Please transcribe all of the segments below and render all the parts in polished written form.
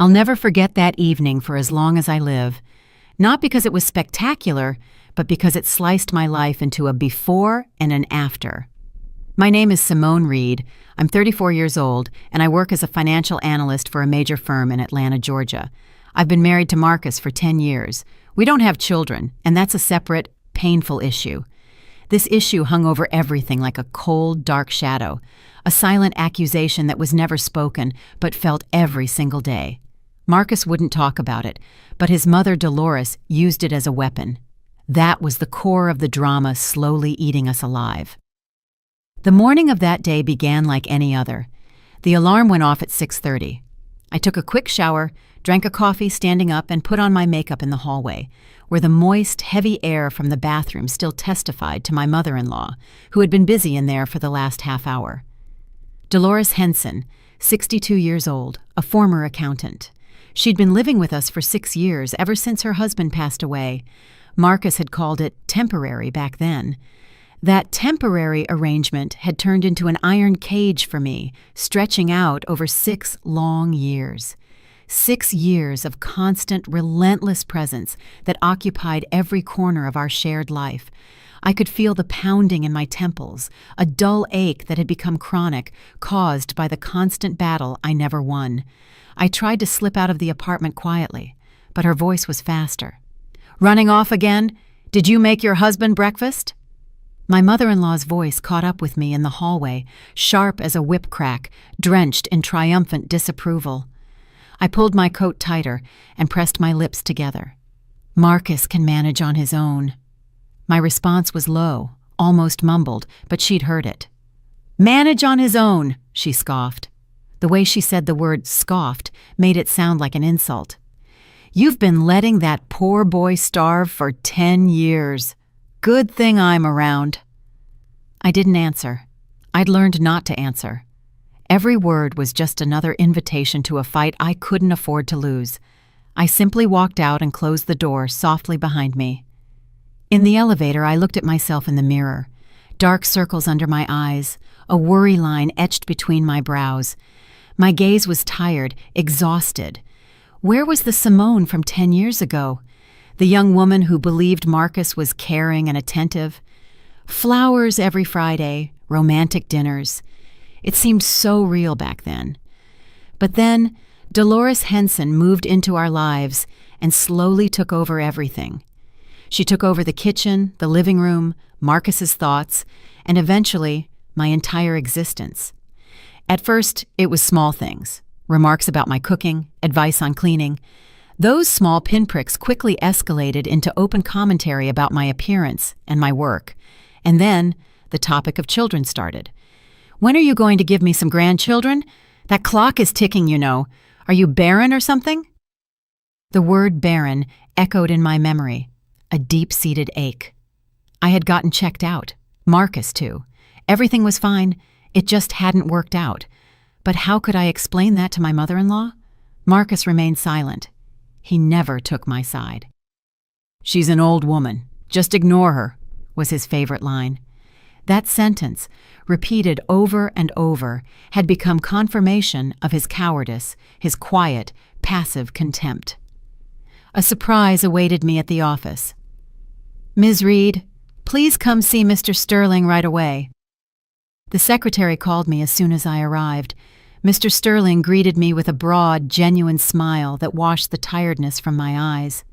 I'll never forget that evening for as long as I live. Not because it was spectacular, but because it sliced my life into a before and an after. My name is Simone Reed. I'm 34 years old, and I work as a financial analyst for a major firm in Atlanta, Georgia. I've been married to Marcus for 10 years. We don't have children, and that's a separate, painful issue. This issue hung over everything like a cold, dark shadow, a silent accusation that was never spoken but felt every single day. Marcus wouldn't talk about it, but his mother, Dolores, used it as a weapon. That was the core of the drama slowly eating us alive. The morning of that day began like any other. The alarm went off at 6:30. I took a quick shower, drank a coffee standing up, and put on my makeup in the hallway, where the moist, heavy air from the bathroom still testified to my mother-in-law, who had been busy in there for the last half hour. Dolores Henson, 62 years old, a former accountant. She'd been living with us for 6 years, ever since her husband passed away. Marcus had called it temporary back then. That temporary arrangement had turned into an iron cage for me, stretching out over 6 long years. 6 years of constant, relentless presence that occupied every corner of our shared life. I could feel the pounding in my temples, a dull ache that had become chronic, caused by the constant battle I never won. I tried to slip out of the apartment quietly, but her voice was faster. "Running off again? Did you make your husband breakfast?" My mother-in-law's voice caught up with me in the hallway, sharp as a whip crack, drenched in triumphant disapproval. I pulled my coat tighter and pressed my lips together. "Marcus can manage on his own." My response was low, almost mumbled, but she'd heard it. "Manage on his own," she scoffed. The way she said the word scoffed made it sound like an insult. "You've been letting that poor boy starve for 10 years. Good thing I'm around." I didn't answer. I'd learned not to answer. Every word was just another invitation to a fight I couldn't afford to lose. I simply walked out and closed the door softly behind me. In the elevator, I looked at myself in the mirror. Dark circles under my eyes, a worry line etched between my brows. My gaze was tired, exhausted. Where was the Simone from 10 years ago? The young woman who believed Marcus was caring and attentive? Flowers every Friday, romantic dinners. It seemed so real back then. But then, Dolores Henson moved into our lives and slowly took over everything. She took over the kitchen, the living room, Marcus's thoughts, and eventually, my entire existence. At first, it was small things. Remarks about my cooking, advice on cleaning. Those small pinpricks quickly escalated into open commentary about my appearance and my work. And then, the topic of children started. "When are you going to give me some grandchildren? That clock is ticking, you know. Are you barren or something?" The word barren echoed in my memory, a deep-seated ache. I had gotten checked out. Marcus, too. Everything was fine. It just hadn't worked out. But how could I explain that to my mother-in-law? Marcus remained silent. He never took my side. "She's an old woman. Just ignore her," was his favorite line. That sentence, repeated over and over, had become confirmation of his cowardice, his quiet, passive contempt. A surprise awaited me at the office. "Ms. Reed, please come see Mr. Sterling right away." The secretary called me as soon as I arrived. Mr. Sterling greeted me with a broad, genuine smile that washed the tiredness from my eyes.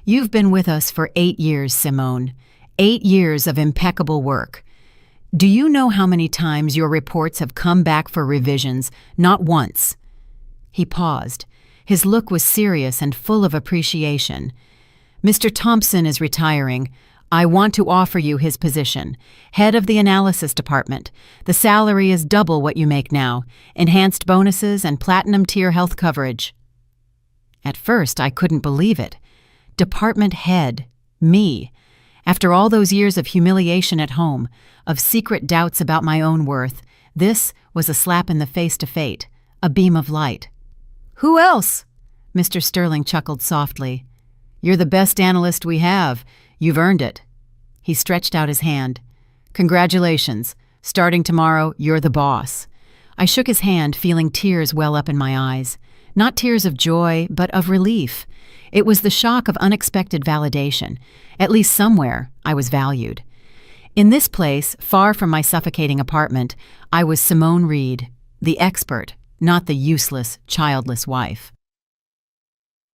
"You've been with us for 8 years, Simone. 8 years of impeccable work. Do you know how many times your reports have come back for revisions? Not once." He paused. His look was serious and full of appreciation. "Mr. Thompson is retiring. I want to offer you his position, head of the analysis department. The salary is double what you make now, enhanced bonuses and platinum tier health coverage." At first, I couldn't believe it. Department head, me. After all those years of humiliation at home, of secret doubts about my own worth, this was a slap in the face to fate, a beam of light. "Who else?" Mr. Sterling chuckled softly. "You're the best analyst we have. You've earned it." He stretched out his hand. "Congratulations. Starting tomorrow, you're the boss." I shook his hand, feeling tears well up in my eyes. Not tears of joy, but of relief. It was the shock of unexpected validation. At least somewhere, I was valued. In this place, far from my suffocating apartment, I was Simone Reed, the expert, not the useless, childless wife.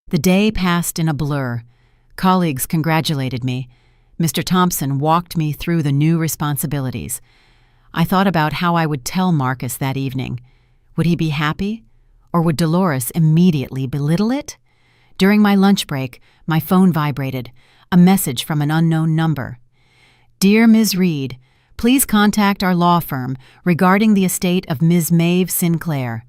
The day passed in a blur. Colleagues congratulated me. Mr. Thompson walked me through the new responsibilities. I thought about how I would tell Marcus that evening. Would he be happy? Or would Dolores immediately belittle it? During my lunch break, my phone vibrated, a message from an unknown number. Dear Ms. Reed, please contact our law firm regarding the estate of Ms. Maeve Sinclair.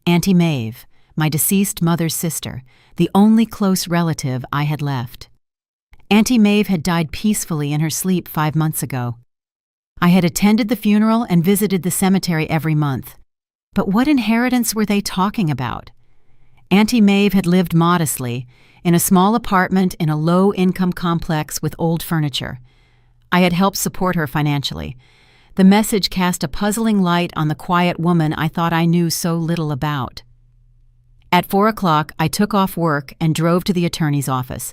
Auntie Maeve, my deceased mother's sister, the only close relative I had left. Auntie Maeve had died peacefully in her sleep 5 months ago. I had attended the funeral and visited the cemetery every month. But what inheritance were they talking about? Auntie Maeve had lived modestly, in a small apartment in a low-income complex with old furniture. I had helped support her financially. The message cast a puzzling light on the quiet woman I thought I knew so little about. At 4 o'clock, I took off work and drove to the attorney's office.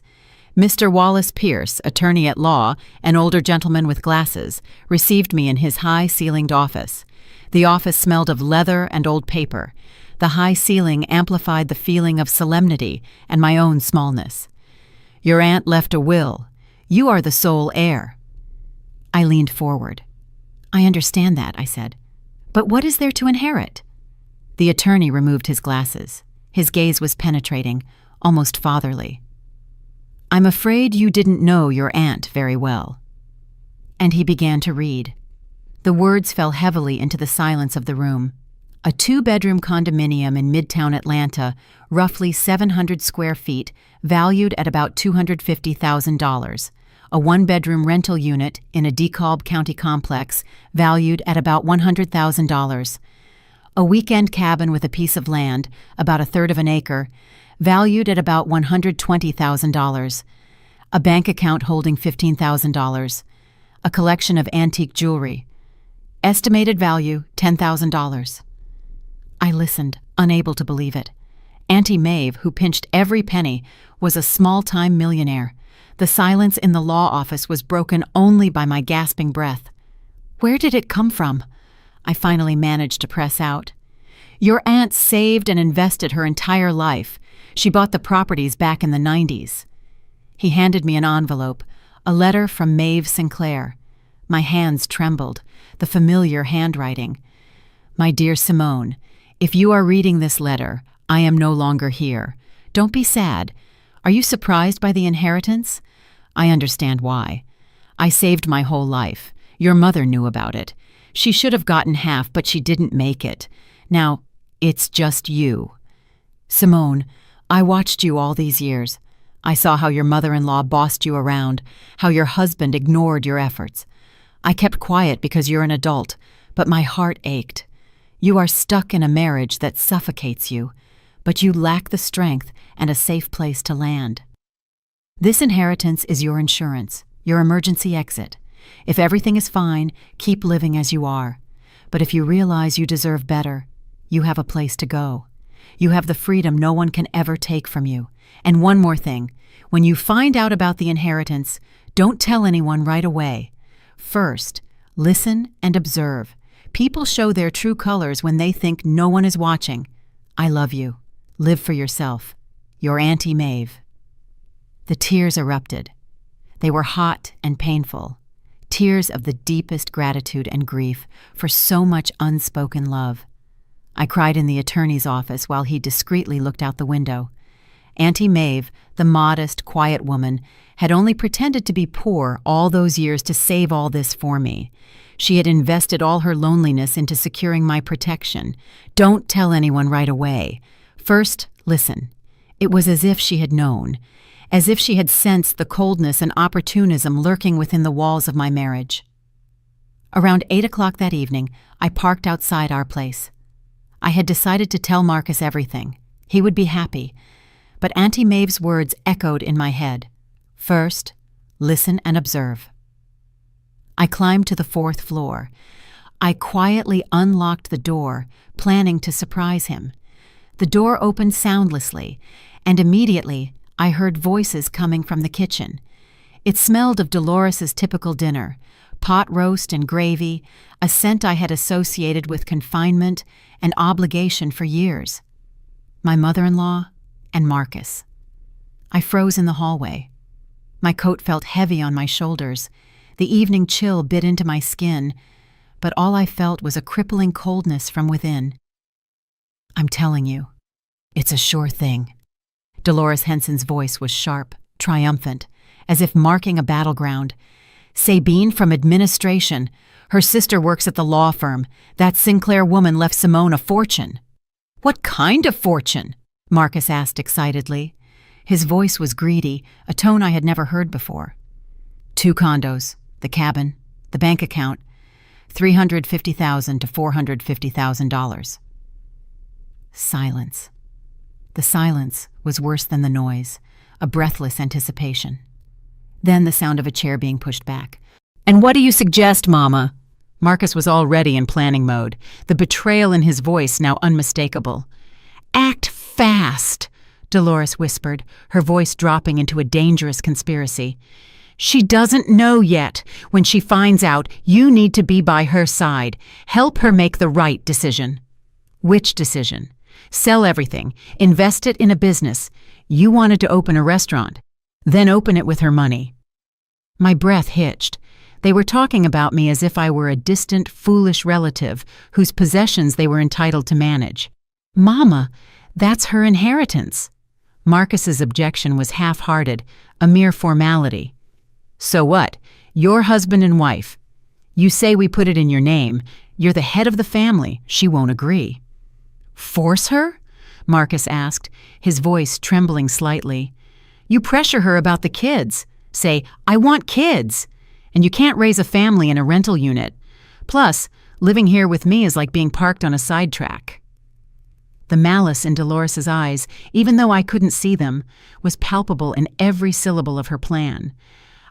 Mr. Wallace Pierce, attorney at law, an older gentleman with glasses, received me in his high-ceilinged office. The office smelled of leather and old paper. The high ceiling amplified the feeling of solemnity and my own smallness. Your aunt left a will. You are the sole heir. I leaned forward. I understand that, I said. But what is there to inherit? The attorney removed his glasses. His gaze was penetrating, almost fatherly. I'm afraid you didn't know your aunt very well. And he began to read. The words fell heavily into the silence of the room. A 2-bedroom condominium in Midtown Atlanta, roughly 700 square feet, valued at about $250,000. A 1-bedroom rental unit in a DeKalb County complex, valued at about $100,000. A weekend cabin with a piece of land, about 1/3 of an acre, valued at about $120,000. A bank account holding $15,000. A collection of antique jewelry. Estimated value, $10,000. I listened, unable to believe it. Auntie Maeve, who pinched every penny, was a small-time millionaire. The silence in the law office was broken only by my gasping breath. Where did it come from? I finally managed to press out. Your aunt saved and invested her entire life. She bought the properties back in the 90s. He handed me an envelope, a letter from Maeve Sinclair. My hands trembled, the familiar handwriting. My dear Simone, if you are reading this letter, I am no longer here. Don't be sad. Are you surprised by the inheritance? I understand why. I saved my whole life. Your mother knew about it. She should have gotten half, but she didn't make it. Now, it's just you. Simone, I watched you all these years. I saw how your mother-in-law bossed you around, how your husband ignored your efforts. I kept quiet because you're an adult, but my heart ached. You are stuck in a marriage that suffocates you, but you lack the strength and a safe place to land. This inheritance is your insurance, your emergency exit. If everything is fine, keep living as you are. But if you realize you deserve better, you have a place to go. You have the freedom no one can ever take from you. And one more thing, when you find out about the inheritance, don't tell anyone right away. First, listen and observe. People show their true colors when they think no one is watching. I love you. Live for yourself. Your Auntie Maeve. The tears erupted. They were hot and painful. Tears of the deepest gratitude and grief for so much unspoken love. I cried in the attorney's office while he discreetly looked out the window. Auntie Maeve, the modest, quiet woman, had only pretended to be poor all those years to save all this for me. She had invested all her loneliness into securing my protection. Don't tell anyone right away. First, listen. It was as if she had known, as if she had sensed the coldness and opportunism lurking within the walls of my marriage. Around 8 o'clock that evening, I parked outside our place. I had decided to tell Marcus everything. He would be happy. But Auntie Maeve's words echoed in my head. First, listen and observe. I climbed to the 4th floor. I quietly unlocked the door, planning to surprise him. The door opened soundlessly, and immediately I heard voices coming from the kitchen. It smelled of Dolores's typical dinner, pot roast and gravy, a scent I had associated with confinement and obligation for years. My mother-in-law and Marcus. I froze in the hallway. My coat felt heavy on my shoulders. The evening chill bit into my skin, but all I felt was a crippling coldness from within. "I'm telling you, it's a sure thing." Dolores Henson's voice was sharp, triumphant, as if marking a battleground. "Sabine from administration. Her sister works at the law firm. That Sinclair woman left Simone a fortune." "What kind of fortune?" Marcus asked excitedly. His voice was greedy, a tone I had never heard before. "2 condos, the cabin, the bank account, $350,000 to $450,000. Silence. The silence was worse than the noise, a breathless anticipation. Then the sound of a chair being pushed back. "And what do you suggest, Mama?" Marcus was already in planning mode, the betrayal in his voice now unmistakable. "Act fast," Dolores whispered, her voice dropping into a dangerous conspiracy. "She doesn't know yet. When she finds out, you need to be by her side. Help her make the right decision." "Which decision?" "Sell everything. Invest it in a business. You wanted to open a restaurant. Then open it with her money." My breath hitched. They were talking about me as if I were a distant, foolish relative whose possessions they were entitled to manage. "Mama, that's her inheritance." Marcus's objection was half-hearted, a mere formality. "So what? You're husband and wife. You say we put it in your name. You're the head of the family. She won't agree." "Force her?" Marcus asked, his voice trembling slightly. "You pressure her about the kids. Say, 'I want kids.' And you can't raise a family in a rental unit. Plus, living here with me is like being parked on a sidetrack." The malice in Dolores's eyes, even though I couldn't see them, was palpable in every syllable of her plan.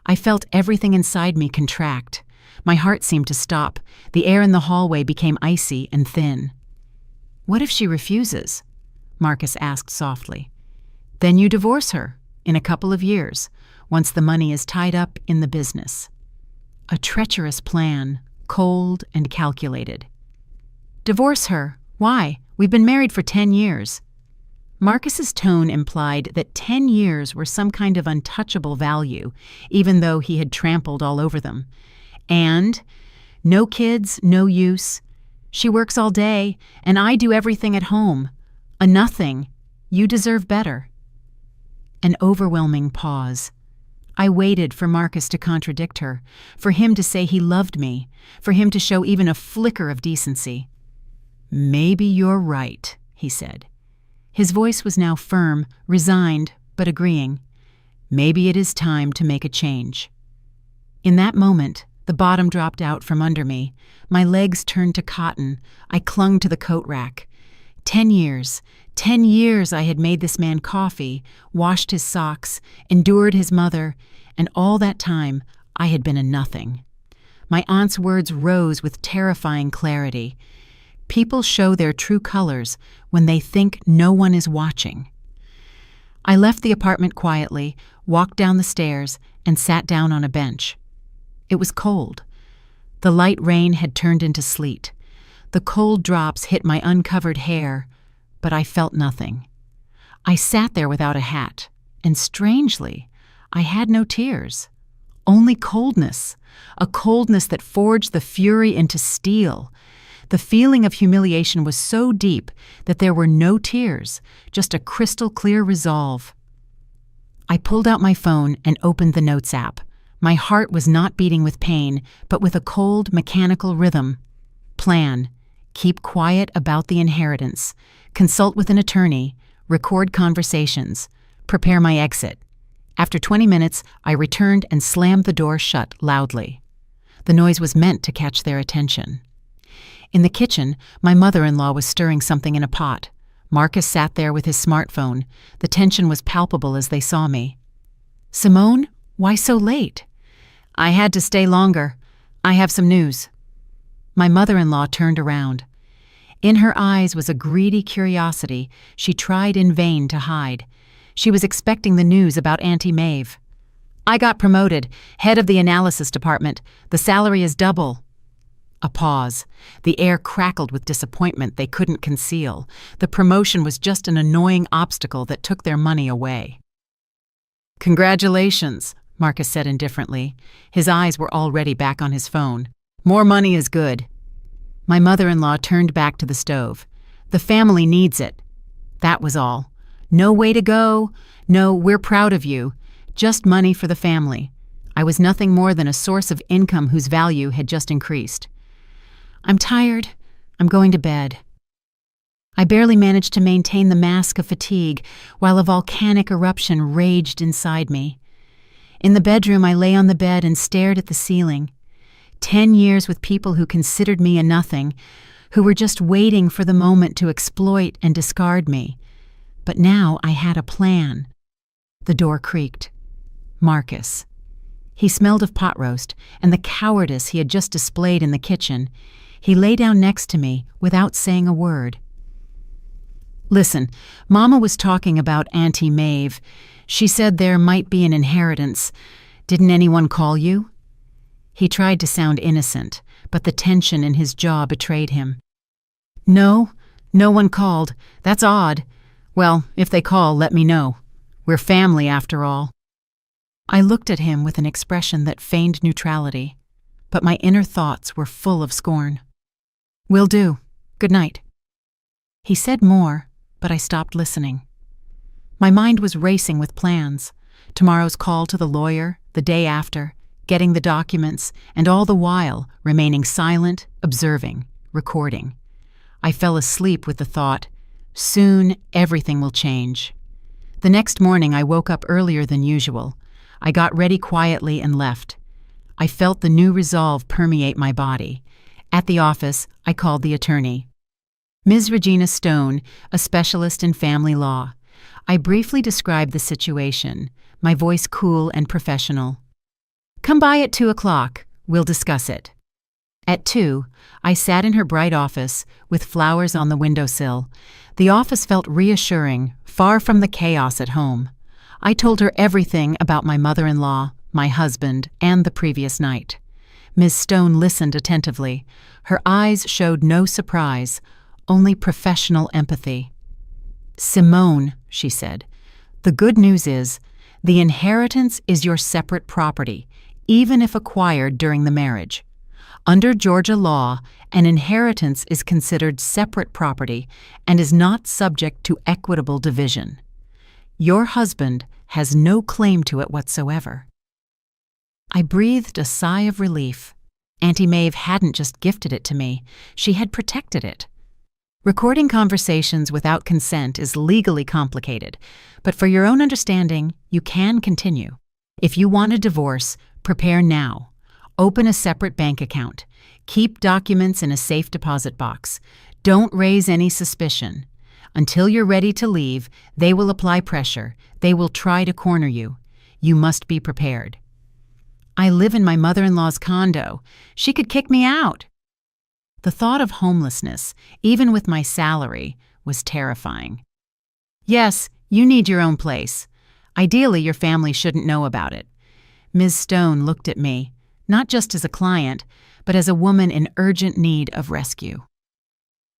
I felt everything inside me contract. My heart seemed to stop. The air in the hallway became icy and thin. "What if she refuses?" Marcus asked softly. "Then you divorce her, in a couple of years, once the money is tied up in the business." A treacherous plan, cold and calculated. "Divorce her? Why? We've been married for 10 years. Marcus's tone implied that 10 years were some kind of untouchable value, even though he had trampled all over them. And no kids, no use. She works all day, and I do everything at home. A nothing. You deserve better. An overwhelming pause. I waited for Marcus to contradict her, for him to say he loved me, for him to show even a flicker of decency. "Maybe you're right," he said. His voice was now firm, resigned, but agreeing. "Maybe it is time to make a change." In that moment, the bottom dropped out from under me. My legs turned to cotton. I clung to the coat rack. 10 years I had made this man coffee, washed his socks, endured his mother, and all that time I had been a nothing. My aunt's words rose with terrifying clarity. People show their true colors when they think no one is watching. I left the apartment quietly, walked down the stairs, and sat down on a bench. It was cold. The light rain had turned into sleet. The cold drops hit my uncovered hair, but I felt nothing. I sat there without a hat, and strangely, I had no tears. Only coldness, a coldness that forged the fury into steel. The feeling of humiliation was so deep that there were no tears, just a crystal-clear resolve. I pulled out my phone and opened the Notes app. My heart was not beating with pain, but with a cold, mechanical rhythm. Plan. Keep quiet about the inheritance. Consult with an attorney. Record conversations. Prepare my exit. After 20 minutes, I returned and slammed the door shut loudly. The noise was meant to catch their attention. In the kitchen, my mother-in-law was stirring something in a pot. Marcus sat there with his smartphone. The tension was palpable as they saw me. "Simone, why so late?" "I had to stay longer. I have some news." My mother-in-law turned around. In her eyes was a greedy curiosity she tried in vain to hide. She was expecting the news about Auntie Maeve. "I got promoted, head of the analysis department. The salary is double." A pause. The air crackled with disappointment they couldn't conceal. The promotion was just an annoying obstacle that took their money away. "Congratulations," Marcus said indifferently. His eyes were already back on his phone. "More money is good." My mother-in-law turned back to the stove. "The family needs it." That was all. No way to go. No, "we're proud of you." Just money for the family. I was nothing more than a source of income whose value had just increased. "I'm tired. I'm going to bed." I barely managed to maintain the mask of fatigue while a volcanic eruption raged inside me. In the bedroom, I lay on the bed and stared at the ceiling. 10 years with people who considered me a nothing, who were just waiting for the moment to exploit and discard me. But now I had a plan. The door creaked. Marcus. He smelled of pot roast and the cowardice he had just displayed in the kitchen. He lay down next to me without saying a word. "Listen, Mama was talking about Auntie Maeve. She said there might be an inheritance. Didn't anyone call you?" He tried to sound innocent, but the tension in his jaw betrayed him. "No, no one called. That's odd. Well, if they call, let me know. We're family after all." I looked at him with an expression that feigned neutrality, but my inner thoughts were full of scorn. "Will do. Good night." He said more, but I stopped listening. My mind was racing with plans. Tomorrow's call to the lawyer, the day after, getting the documents, and all the while remaining silent, observing, recording. I fell asleep with the thought, soon everything will change. The next morning I woke up earlier than usual. I got ready quietly and left. I felt the new resolve permeate my body. At the office, I called the attorney. Ms. Regina Stone, a specialist in family law. I briefly described the situation, my voice cool and professional. "Come by at 2 o'clock. We'll discuss it." At 2, I sat in her bright office with flowers on the windowsill. The office felt reassuring, far from the chaos at home. I told her everything about my mother-in-law, my husband, and the previous night. Ms. Stone listened attentively. Her eyes showed no surprise, only professional empathy. "Simone," she said, "the good news is, the inheritance is your separate property, even if acquired during the marriage. Under Georgia law, an inheritance is considered separate property and is not subject to equitable division. Your husband has no claim to it whatsoever." I breathed a sigh of relief. Auntie Maeve hadn't just gifted it to me, she had protected it. Recording conversations without consent is legally complicated, but for your own understanding, you can continue. If you want a divorce, prepare now. Open a separate bank account. Keep documents in a safe deposit box. Don't raise any suspicion. Until you're ready to leave, they will apply pressure. They will try to corner you. You must be prepared. I live in my mother-in-law's condo. She could kick me out. The thought of homelessness, even with my salary, was terrifying. "Yes, you need your own place. Ideally, your family shouldn't know about it." Ms. Stone looked at me, not just as a client, but as a woman in urgent need of rescue.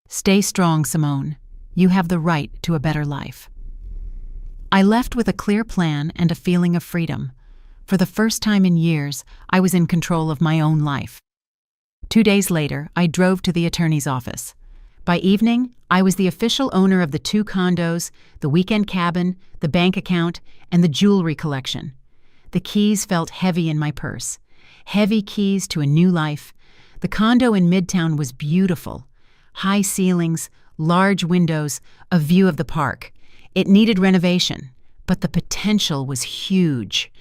"Stay strong, Simone. You have the right to a better life." I left with a clear plan and a feeling of freedom. For the first time in years, I was in control of my own life. 2 days later, I drove to the attorney's office. By evening, I was the official owner of the 2 condos, the weekend cabin, the bank account, and the jewelry collection. The keys felt heavy in my purse. Heavy keys to a new life. The condo in Midtown was beautiful. High ceilings, large windows, a view of the park. It needed renovation, but the potential was huge.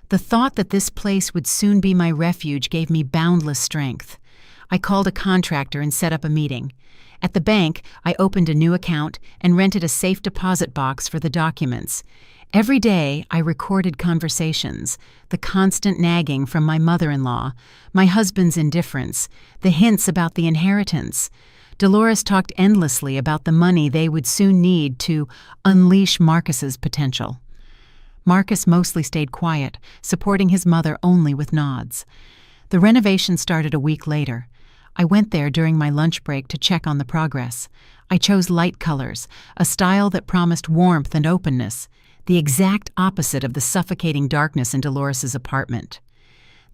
The thought that this place would soon be my refuge gave me boundless strength. I called a contractor and set up a meeting. At the bank, I opened a new account and rented a safe deposit box for the documents. Every day, I recorded conversations, the constant nagging from my mother-in-law, my husband's indifference, the hints about the inheritance. Dolores talked endlessly about the money they would soon need to unleash Marcus's potential. Marcus mostly stayed quiet, supporting his mother only with nods. The renovation started a week later. I went there during my lunch break to check on the progress. I chose light colors, a style that promised warmth and openness, the exact opposite of the suffocating darkness in Dolores's apartment.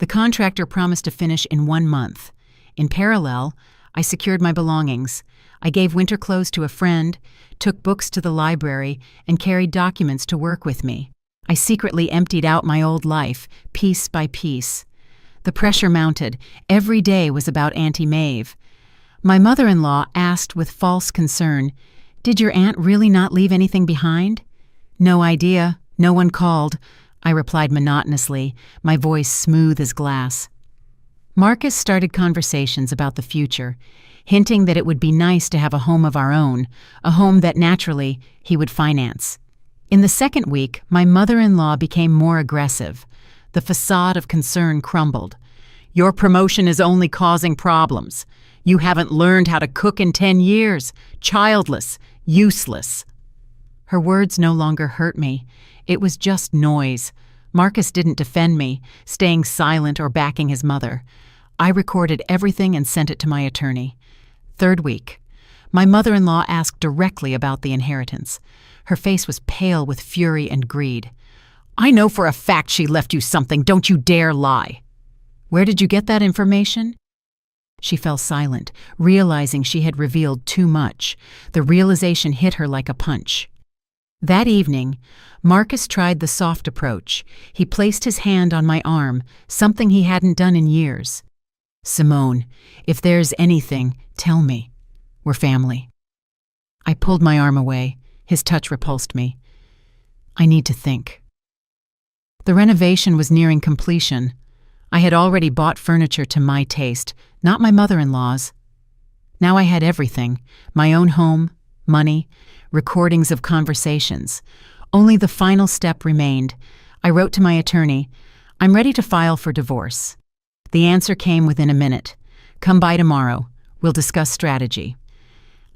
The contractor promised to finish in 1 month. In parallel, I secured my belongings. I gave winter clothes to a friend, took books to the library, and carried documents to work with me. I secretly emptied out my old life, piece by piece. The pressure mounted. Every day was about Auntie Maeve. My mother-in-law asked with false concern, "Did your aunt really not leave anything behind?" "No idea. No one called," I replied monotonously, my voice smooth as glass. Marcus started conversations about the future, hinting that it would be nice to have a home of our own, a home that naturally he would finance. In the second week, my mother-in-law became more aggressive. The facade of concern crumbled. "Your promotion is only causing problems. You haven't learned how to cook in 10 years. Childless. Useless." Her words no longer hurt me. It was just noise. Marcus didn't defend me, staying silent or backing his mother. I recorded everything and sent it to my attorney. Third week. My mother-in-law asked directly about the inheritance. Her face was pale with fury and greed. "I know for a fact she left you something. Don't you dare lie." "Where did you get that information?" She fell silent, realizing she had revealed too much. The realization hit her like a punch. That evening, Marcus tried the soft approach. He placed his hand on my arm, something he hadn't done in years. "Simone, if there's anything, tell me. We're family." I pulled my arm away. His touch repulsed me. "I need to think." The renovation was nearing completion. I had already bought furniture to my taste, not my mother-in-law's. Now I had everything: my own home, money, recordings of conversations. Only the final step remained. I wrote to my attorney, "I'm ready to file for divorce." The answer came within a minute. "Come by tomorrow. We'll discuss strategy."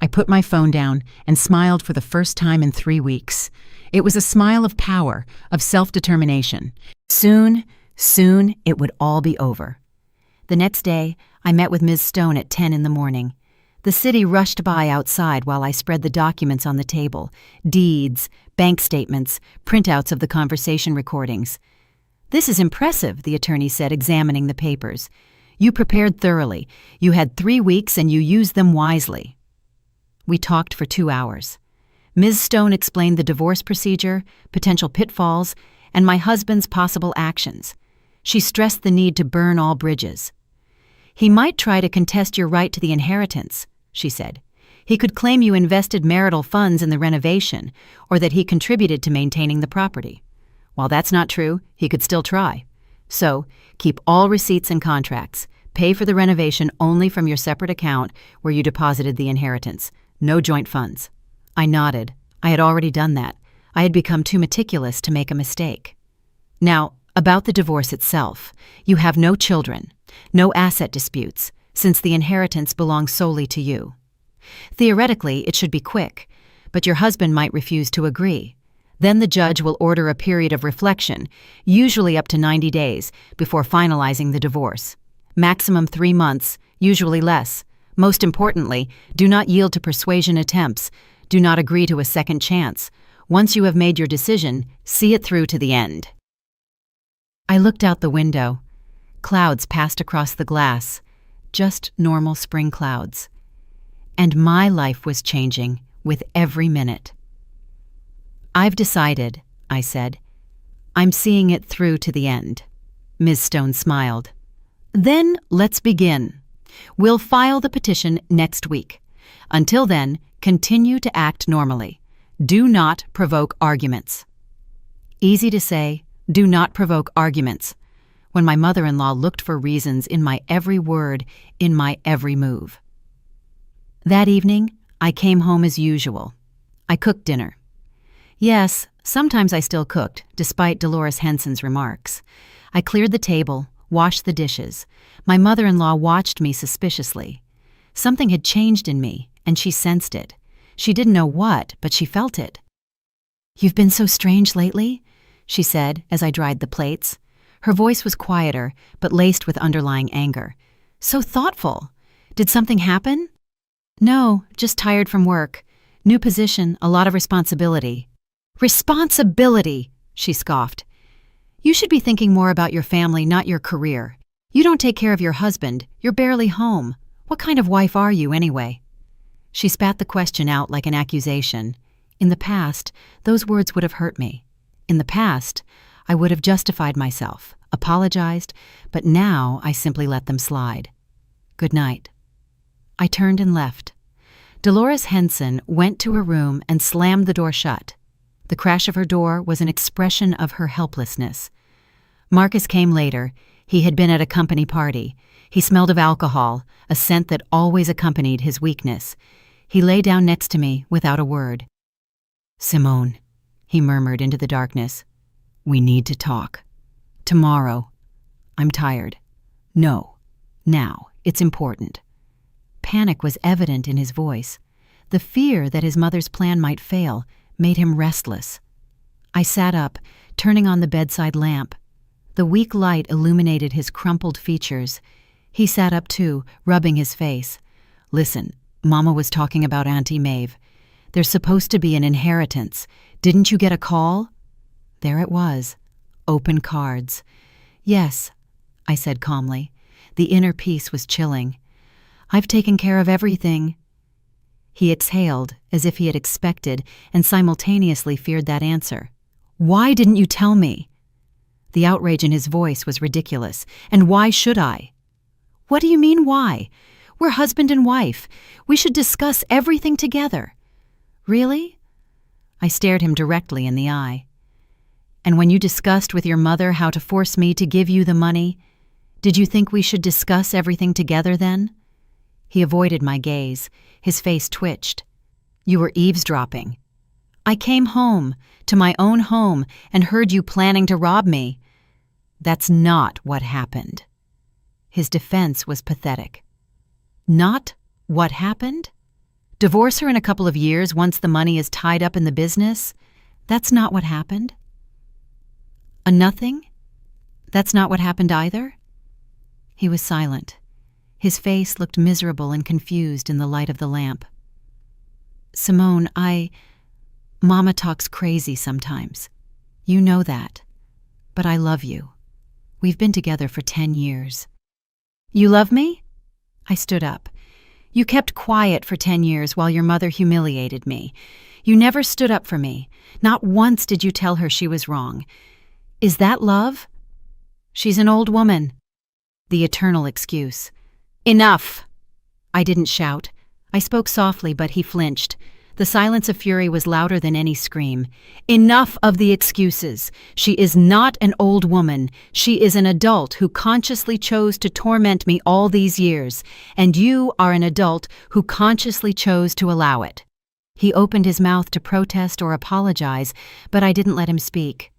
I put my phone down and smiled for the first time in 3 weeks. It was a smile of power, of self-determination. Soon it would all be over. The next day, I met with Ms. Stone at 10 in the morning. The city rushed by outside while I spread the documents on the table: deeds, bank statements, printouts of the conversation recordings. "This is impressive," the attorney said, examining the papers. "You prepared thoroughly. You had 3 weeks and you used them wisely." We talked for 2 hours. Ms. Stone explained the divorce procedure, potential pitfalls, and my husband's possible actions. She stressed the need to burn all bridges. "He might try to contest your right to the inheritance," she said. "He could claim you invested marital funds in the renovation, or that he contributed to maintaining the property. While that's not true, he could still try. So, keep all receipts and contracts. Pay for the renovation only from your separate account where you deposited the inheritance. No joint funds." I nodded. I had already done that. I had become too meticulous to make a mistake. "Now, about the divorce itself. You have no children, no asset disputes, since the inheritance belongs solely to you. Theoretically, it should be quick, but your husband might refuse to agree. Then the judge will order a period of reflection, usually up to 90 days, before finalizing the divorce. Maximum 3 months, usually less. Most importantly, do not yield to persuasion attempts. Do not agree to a second chance. Once you have made your decision, see it through to the end." I looked out the window. Clouds passed across the glass, just normal spring clouds. And my life was changing with every minute. "I've decided," I said. "I'm seeing it through to the end." Ms. Stone smiled. "Then let's begin. We'll file the petition next week. Until then, continue to act normally. Do not provoke arguments." Easy to say, "Do not provoke arguments," when my mother-in-law looked for reasons in my every word, in my every move. That evening, I came home as usual. I cooked dinner. Yes, sometimes I still cooked, despite Dolores Henson's remarks. I cleared the table, washed the dishes. My mother-in-law watched me suspiciously. Something had changed in me, and she sensed it. She didn't know what, but she felt it. "You've been so strange lately," she said as I dried the plates. Her voice was quieter, but laced with underlying anger. "So thoughtful. Did something happen?" "No, just tired from work. New position, a lot of responsibility." "Responsibility!" she scoffed. "You should be thinking more about your family, not your career. You don't take care of your husband. You're barely home. What kind of wife are you, anyway?" She spat the question out like an accusation. In the past, those words would have hurt me. In the past, I would have justified myself, apologized, but now I simply let them slide. "Good night." I turned and left. Dolores Henson went to her room and slammed the door shut. The crash of her door was an expression of her helplessness. Marcus came later. He had been at a company party. He smelled of alcohol, a scent that always accompanied his weakness. He lay down next to me without a word. "Simone," he murmured into the darkness, "we need to talk. Tomorrow. I'm tired. No. Now. It's important." Panic was evident in his voice. The fear that his mother's plan might fail made him restless. I sat up, turning on the bedside lamp. The weak light illuminated his crumpled features. He sat up too, rubbing his face. "Listen, Mama was talking about Auntie Maeve. There's supposed to be an inheritance. Didn't you get a call?" There it was. Open cards. "Yes," I said calmly. The inner peace was chilling. "I've taken care of everything." He exhaled, as if he had expected and simultaneously feared that answer. "Why didn't you tell me?" The outrage in his voice was ridiculous. "And why should I?" "What do you mean, why? We're husband and wife. We should discuss everything together." "Really?" I stared him directly in the eye. "And when you discussed with your mother how to force me to give you the money, did you think we should discuss everything together then?" He avoided my gaze. His face twitched. "You were eavesdropping. I came home, to my own home, and heard you planning to rob me." "That's not what happened." His defense was pathetic. "Not what happened? Divorce her in a couple of years once the money is tied up in the business? That's not what happened?" "A nothing? That's not what happened either?" He was silent. His face looked miserable and confused in the light of the lamp. "Simone, Mama talks crazy sometimes. You know that. But I love you. We've been together for 10 years. "You love me?" I stood up. "You kept quiet for 10 years while your mother humiliated me. You never stood up for me. Not once did you tell her she was wrong. Is that love?" "She's an old woman." The eternal excuse. "Enough!" I didn't shout. I spoke softly, but he flinched. The silence of fury was louder than any scream. "Enough of the excuses. She is not an old woman. She is an adult who consciously chose to torment me all these years, and you are an adult who consciously chose to allow it." He opened his mouth to protest or apologize, but I didn't let him speak.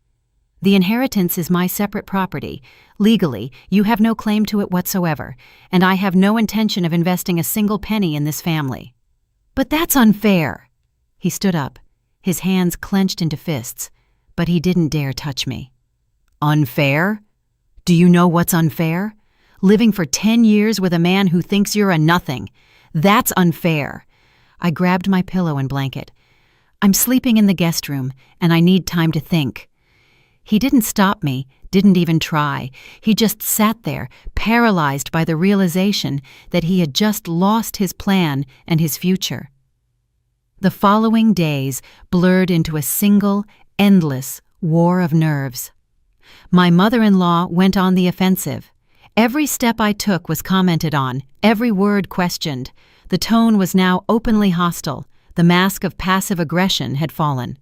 "The inheritance is my separate property. Legally, you have no claim to it whatsoever, and I have no intention of investing a single penny in this family." "But that's unfair." He stood up, his hands clenched into fists, but he didn't dare touch me. "Unfair? Do you know what's unfair? Living for 10 years with a man who thinks you're a nothing. That's unfair." I grabbed my pillow and blanket. "I'm sleeping in the guest room, and I need time to think." He didn't stop me, didn't even try. He just sat there, paralyzed by the realization that he had just lost his plan and his future. The following days blurred into a single, endless war of nerves. My mother-in-law went on the offensive. Every step I took was commented on, every word questioned. The tone was now openly hostile. The mask of passive aggression had fallen.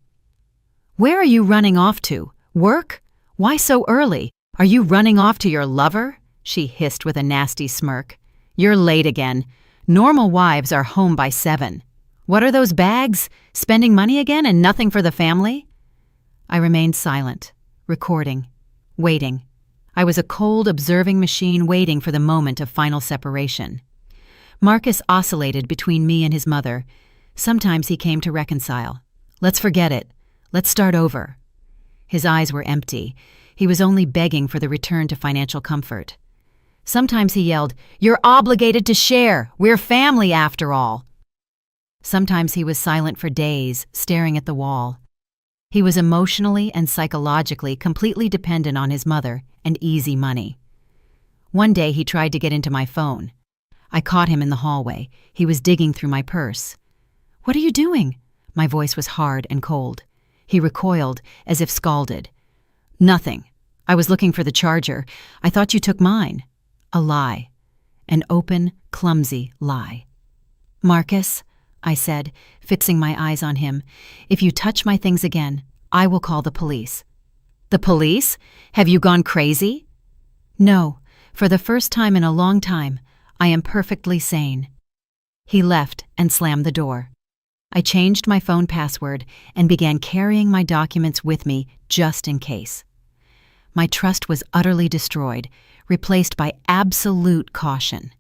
"Where are you running off to? Work? Why so early? Are you running off to your lover?" she hissed with a nasty smirk. "You're late again. Normal wives are home by 7. What are those bags? Spending money again and nothing for the family?" I remained silent, recording, waiting. I was a cold, observing machine waiting for the moment of final separation. Marcus oscillated between me and his mother. Sometimes he came to reconcile. "Let's forget it. Let's start over." His eyes were empty. He was only begging for the return to financial comfort. Sometimes he yelled, "You're obligated to share. We're family after all." Sometimes he was silent for days, staring at the wall. He was emotionally and psychologically completely dependent on his mother and easy money. One day he tried to get into my phone. I caught him in the hallway. He was digging through my purse. "What are you doing?" My voice was hard and cold. He recoiled, as if scalded. "Nothing. I was looking for the charger. I thought you took mine." A lie. An open, clumsy lie. "Marcus," I said, fixing my eyes on him, "if you touch my things again, I will call the police." "The police? Have you gone crazy?" "No. For the first time in a long time, I am perfectly sane." He left and slammed the door. I changed my phone password and began carrying my documents with me just in case. My trust was utterly destroyed, replaced by absolute caution.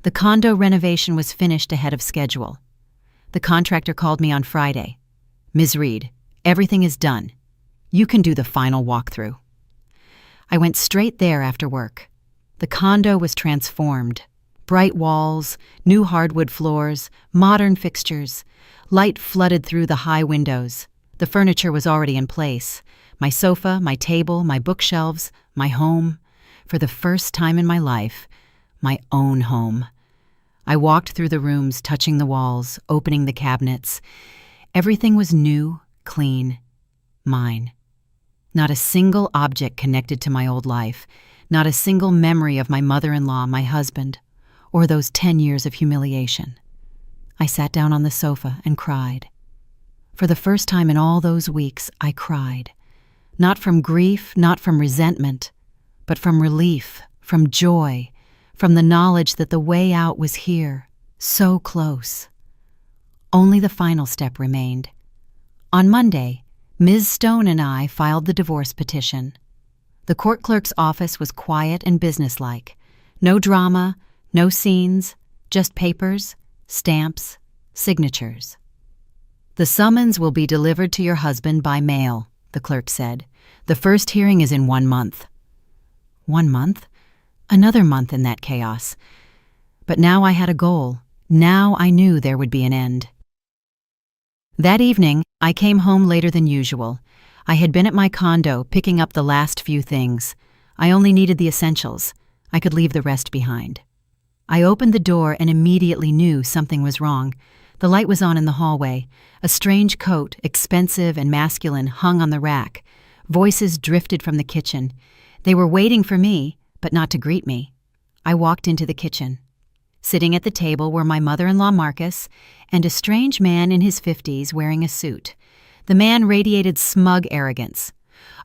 The condo renovation was finished ahead of schedule. The contractor called me on Friday. "Ms. Reed, everything is done. You can do the final walkthrough." I went straight there after work. The condo was transformed. Bright walls, new hardwood floors, modern fixtures. Light flooded through the high windows. The furniture was already in place. My sofa, my table, my bookshelves, my home. For the first time in my life, my own home. I walked through the rooms, touching the walls, opening the cabinets. Everything was new, clean, mine. Not a single object connected to my old life. Not a single memory of my mother-in-law, my husband, or those 10 years of humiliation. I sat down on the sofa and cried. For the first time in all those weeks, I cried. Not from grief, not from resentment, but from relief, from joy, from the knowledge that the way out was here, so close. Only the final step remained. On Monday, Ms. Stone and I filed the divorce petition. The court clerk's office was quiet and businesslike. No drama, no scenes, just papers, stamps, signatures. "The summons will be delivered to your husband by mail," the clerk said. "The first hearing is in 1 month." 1 month? Another month in that chaos. But now I had a goal. Now I knew there would be an end. That evening, I came home later than usual. I had been at my condo picking up the last few things. I only needed the essentials. I could leave the rest behind. I opened the door and immediately knew something was wrong. The light was on in the hallway. A strange coat, expensive and masculine, hung on the rack. Voices drifted from the kitchen. They were waiting for me, but not to greet me. I walked into the kitchen. Sitting at the table were my mother-in-law Marcus and a strange man in his 50s wearing a suit. The man radiated smug arrogance.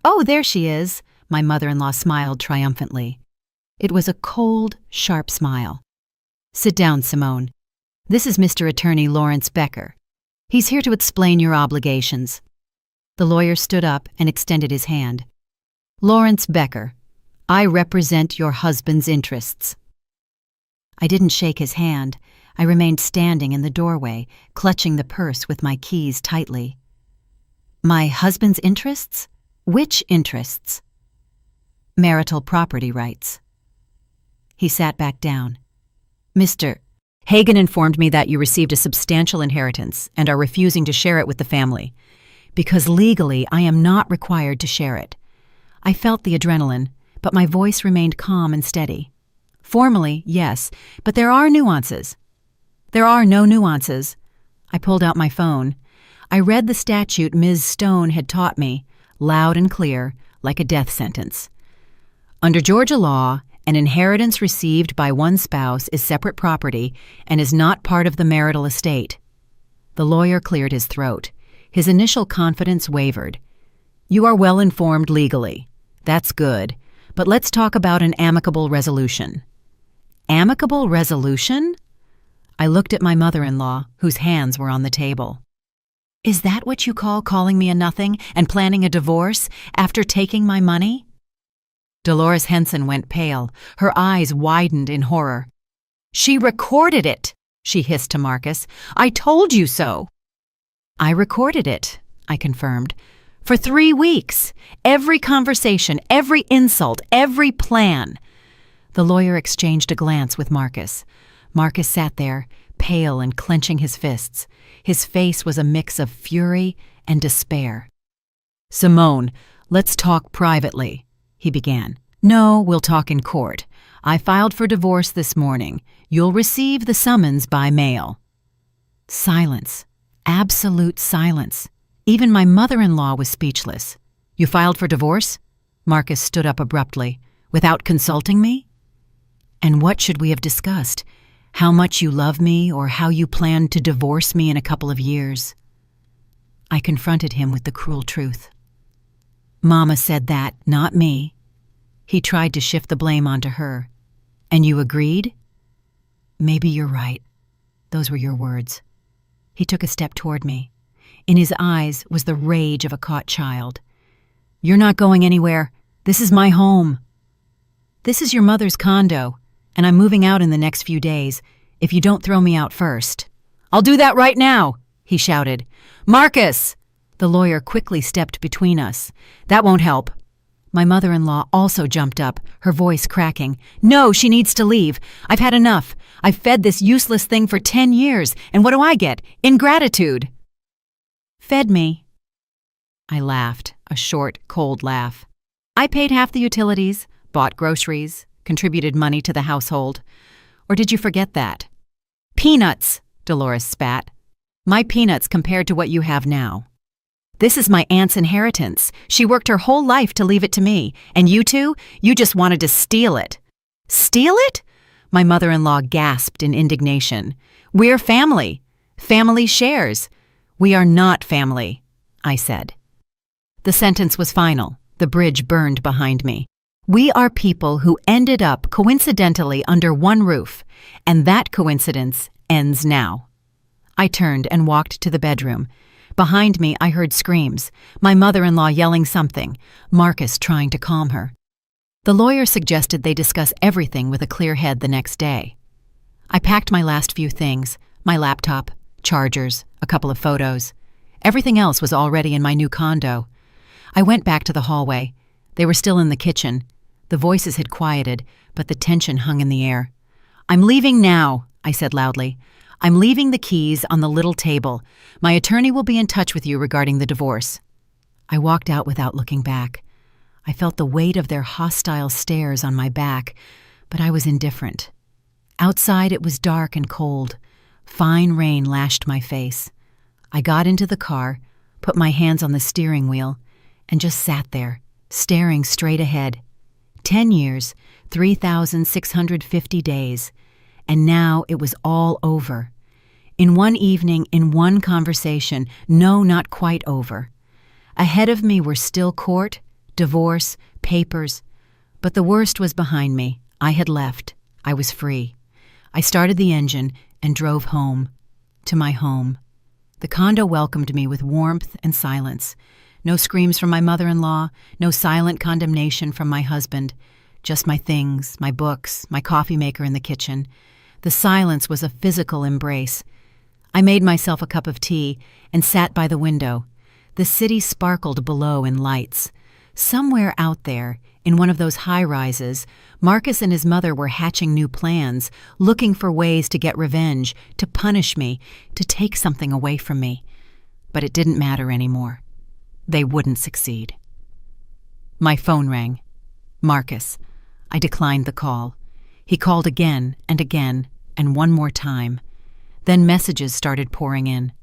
"Oh, there she is," my mother-in-law smiled triumphantly. It was a cold, sharp smile. "Sit down, Simone. This is Mr. Attorney Lawrence Becker. He's here to explain your obligations." The lawyer stood up and extended his hand. "Lawrence Becker, I represent your husband's interests." I didn't shake his hand. I remained standing in the doorway, clutching the purse with my keys tightly. "My husband's interests? Which interests?" "Marital property rights." He sat back down. "Mr. Hagan informed me that you received a substantial inheritance and are refusing to share it with the family. Because legally, I am not required to share it." I felt the adrenaline, but my voice remained calm and steady. "Formally, yes, but there are nuances." "There are no nuances." I pulled out my phone. I read the statute Ms. Stone had taught me, loud and clear, like a death sentence. Under Georgia law, an inheritance received by one spouse is separate property and is not part of the marital estate. The lawyer cleared his throat. His initial confidence wavered. "You are well informed legally. That's good. But let's talk about an amicable resolution." "Amicable resolution?" I looked at my mother-in-law, whose hands were on the table. "Is that what you call calling me a nothing and planning a divorce after taking my money?" Dolores Henson went pale. Her eyes widened in horror. "She recorded it," she hissed to Marcus. "I told you so." "I recorded it," I confirmed. "For 3 weeks. Every conversation, every insult, every plan." The lawyer exchanged a glance with Marcus. Marcus sat there, pale and clenching his fists. His face was a mix of fury and despair. "Simone, let's talk privately," he began. "No, we'll talk in court. I filed for divorce this morning. You'll receive the summons by mail." Silence. Absolute silence. Even my mother-in-law was speechless. "You filed for divorce?" Marcus stood up abruptly. "Without consulting me?" "And what should we have discussed? How much you love me or how you plan to divorce me in a couple of years?" I confronted him with the cruel truth. "Mama said that, not me." He tried to shift the blame onto her. "And you agreed?" "Maybe you're right. Those were your words." He took a step toward me. In his eyes was the rage of a caught child. "You're not going anywhere. This is my home." "This is your mother's condo, and I'm moving out in the next few days, if you don't throw me out first." "I'll do that right now," he shouted. "Marcus!" The lawyer quickly stepped between us. "That won't help." My mother-in-law also jumped up, her voice cracking. "No, she needs to leave. I've had enough. I've fed this useless thing for 10 years, and what do I get? Ingratitude." "Fed me." I laughed, a short, cold laugh. "I paid half the utilities, bought groceries, contributed money to the household. Or did you forget that?" "Peanuts," Dolores spat. "My peanuts compared to what you have now. This is my aunt's inheritance. She worked her whole life to leave it to me. And you two, you just wanted to steal it." "Steal it?" My mother-in-law gasped in indignation. "We're family. Family shares." "We are not family," I said. The sentence was final. The bridge burned behind me. We are people who ended up coincidentally under one roof, and that coincidence ends now. I turned and walked to the bedroom. Behind me, I heard screams, my mother-in-law yelling something, Marcus trying to calm her. The lawyer suggested they discuss everything with a clear head the next day. I packed my last few things, my laptop, chargers, a couple of photos. Everything else was already in my new condo. I went back to the hallway. They were still in the kitchen. The voices had quieted, but the tension hung in the air. "I'm leaving now," I said loudly. "I'm leaving the keys on the little table. My attorney will be in touch with you regarding the divorce." I walked out without looking back. I felt the weight of their hostile stares on my back, but I was indifferent. Outside it was dark and cold. Fine rain lashed my face. I got into the car, put my hands on the steering wheel, and just sat there, staring straight ahead. 10 years, 3,650 days. And now it was all over. In one evening, in one conversation, no, not quite over. Ahead of me were still court, divorce, papers. But the worst was behind me. I had left. I was free. I started the engine and drove home. To my home. The condo welcomed me with warmth and silence. No screams from my mother-in-law, no silent condemnation from my husband. Just my things, my books, my coffee maker in the kitchen. The silence was a physical embrace. I made myself a cup of tea and sat by the window. The city sparkled below in lights. Somewhere out there, in one of those high-rises, Marcus and his mother were hatching new plans, looking for ways to get revenge, to punish me, to take something away from me. But it didn't matter anymore. They wouldn't succeed. My phone rang. Marcus. I declined the call. He called again, and one more time. Then messages started pouring in.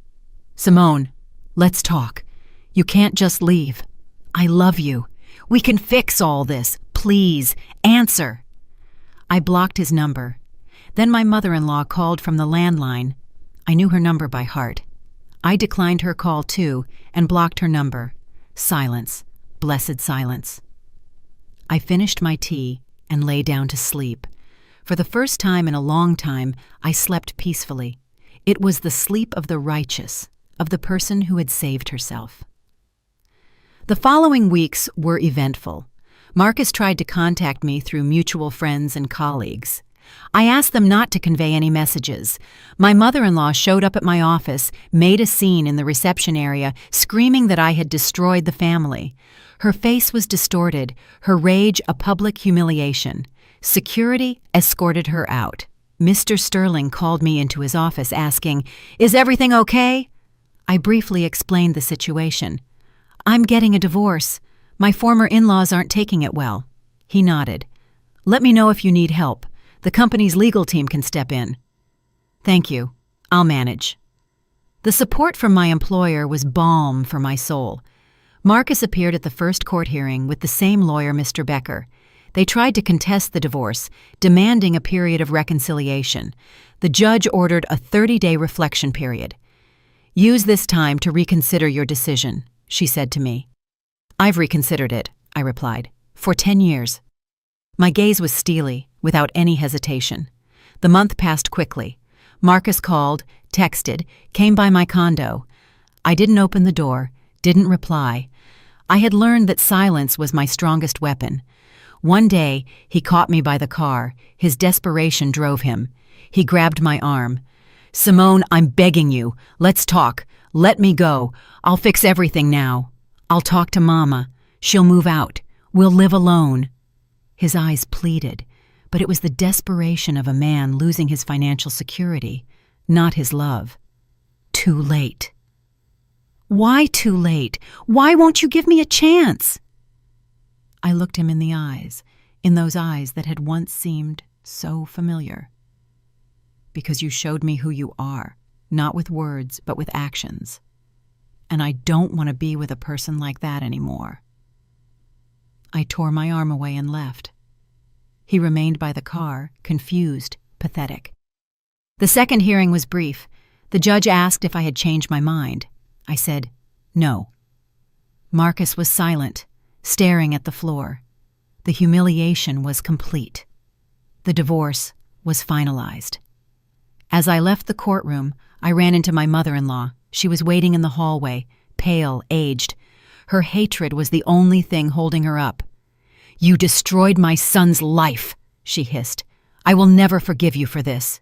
"Simone, let's talk. You can't just leave. I love you. We can fix all this. Please, answer." I blocked his number. Then my mother-in-law called from the landline. I knew her number by heart. I declined her call too and blocked her number. Silence. Blessed silence. I finished my tea and lay down to sleep. For the first time in a long time, I slept peacefully. It was the sleep of the righteous, of the person who had saved herself. The following weeks were eventful. Marcus tried to contact me through mutual friends and colleagues. I asked them not to convey any messages. My mother-in-law showed up at my office, made a scene in the reception area, screaming that I had destroyed the family. Her face was distorted, her rage a public humiliation. Security escorted her out. Mr. Sterling called me into his office asking, "Is everything okay?" I briefly explained the situation. "I'm getting a divorce. My former in-laws aren't taking it well." He nodded. "Let me know if you need help. The company's legal team can step in." "Thank you. I'll manage." The support from my employer was balm for my soul. Marcus appeared at the first court hearing with the same lawyer, Mr. Becker. They tried to contest the divorce, demanding a period of reconciliation. The judge ordered a 30-day reflection period. "Use this time to reconsider your decision," she said to me. "I've reconsidered it," I replied, "for 10 years. My gaze was steely, without any hesitation. The month passed quickly. Marcus called, texted, came by my condo. I didn't open the door, didn't reply. I had learned that silence was my strongest weapon. One day, he caught me by the car. His desperation drove him. He grabbed my arm. "Simone, I'm begging you. Let's talk. Let me go. I'll fix everything now. I'll talk to Mama. She'll move out. We'll live alone." His eyes pleaded, but it was the desperation of a man losing his financial security, not his love. Too late. "Why too late? Why won't you give me a chance?" I looked him in the eyes, in those eyes that had once seemed so familiar. "Because you showed me who you are, not with words, but with actions. And I don't want to be with a person like that anymore." I tore my arm away and left. He remained by the car, confused, pathetic. The second hearing was brief. The judge asked if I had changed my mind. I said, "No." Marcus was silent, staring at the floor. The humiliation was complete. The divorce was finalized. As I left the courtroom, I ran into my mother-in-law. She was waiting in the hallway, pale, aged. Her hatred was the only thing holding her up. "You destroyed my son's life," she hissed. "I will never forgive you for this."